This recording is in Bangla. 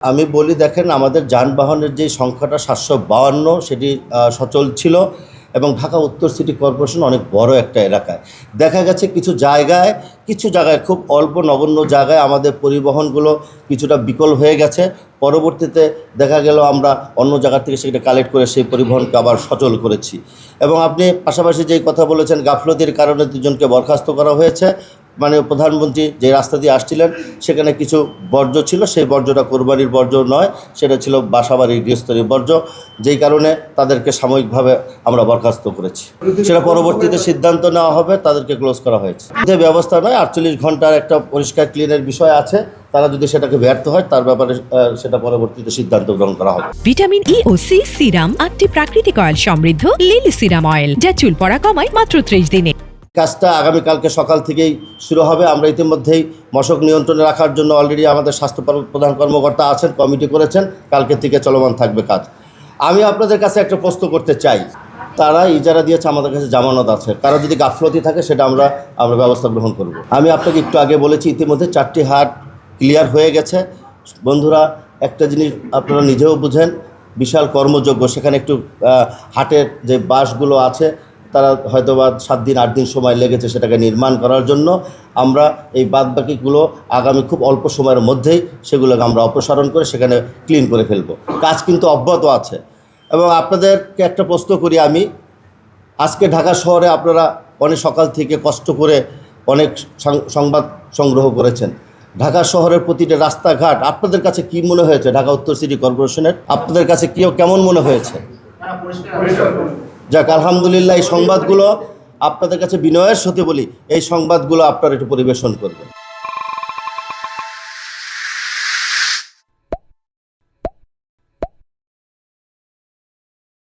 আমি বলি দেখেন আমাদের যানবাহনের যে সংখ্যাটা ৭৫২ সেটি সচল ছিল এবং ঢাকা উত্তর সিটি কর্পোরেশন অনেক বড় একটা এলাকায় দেখা গেছে কিছু জায়গায় খুব অল্প নগণ্য জায়গায় আমাদের পরিবহনগুলো কিছুটা বিকল হয়ে গেছে। পরবর্তীতে দেখা গেল আমরা অন্য জায়গা থেকে সেটা কালেক্ট করে সেই পরিবহনকে আবার সচল করেছি। এবং আপনি পাশাপাশি যেই কথা বলেছেন গাফলতির কারণে দুজনকে বরখাস্ত করা হয়েছে। মানে প্রধানমন্ত্রী যে রাস্তা দিয়ে আসছিলেন সেখানে কিছু বর্জ্য ছিল, সেই বর্জ্যটা কোরবানির বর্জ্য নয়, সেটা ছিল বাসাবাড়ির গৃহস্থলীর বর্জ্য, যেই কারণে তাদেরকে সাময়িকভাবে আমরা বরখাস্ত করেছি। সেটা পরবর্তীতে সিদ্ধান্ত নেওয়া হবে, তাদেরকে ক্লোজ করা হয়েছে। যে ব্যবস্থা নয়, 48 ঘন্টার একটা পরিষ্কার ক্লিনের বিষয় আছে, তারা যদি সেটাকে ব্যর্থ হয় তার ব্যাপারে সেটা পরবর্তীতে সিদ্ধান্ত গ্রহণ করা হবে। ভিটামিন ই ও সি সিরাম 8টি প্রাকৃতিক অয়েল সমৃদ্ধ লিলি সিরাম অয়েল, যা চুল পড়া কমায় মাত্র 30 দিনে। কাজটা আগামীকালকে সকাল থেকেই শুরু হবে। আমরা ইতিমধ্যেই মশক নিয়ন্ত্রণে রাখার জন্য অলরেডি আমাদের স্বাস্থ্য প্রধান কর্মকর্তা আছেন, কমিটি করেছেন, কালকে থেকে চলমান থাকবে কাজ। আমি আপনাদের কাছে একটা প্রশ্ন করতে চাই, তারা ইজারা দিয়েছে, আমাদের কাছে জামানত আছে, কারো যদি গাফলতি থাকে সেটা আমরা ব্যবস্থা গ্রহণ করব। আমি আপনাকে একটু আগে বলেছি ইতিমধ্যে 4টি হাট ক্লিয়ার হয়ে গেছে। বন্ধুরা, একটা জিনিস আপনারা নিজেও বুঝেন, বিশাল কর্মযোগ্য, সেখানে একটু হাটের যে বাসগুলো আছে তারা হয়তো বা 7 দিন 8 দিন সময় লেগেছে সেটাকে নির্মাণ করার জন্য। আমরা এই বাদবাকিগুলো আগামী খুব অল্প সময়ের মধ্যেই সেগুলোকে আমরা অপসারণ করে সেখানে ক্লিন করে ফেলব। কাজ কিন্তু অব্যাহত আছে। এবং আপনাদেরকে একটা প্রশ্ন করি আমি, আজকে ঢাকা শহরে আপনারা অনেক সকাল থেকে কষ্ট করে অনেক সংবাদ সংগ্রহ করেছেন। ঢাকা শহরের প্রতিটা রাস্তাঘাট আপনাদের কাছে কি মনে হয়েছে? ঢাকা উত্তর সিটি কর্পোরেশনের আপনাদের কাছে কেমন মনে হয়েছে? যাক, আলহামদুলিল্লাহ। এই সংবাদগুলো আপনাদের কাছে বিনয়ের সাথে বলি, এই সংবাদগুলো আপনারা একটু পরিবেশন করবেন।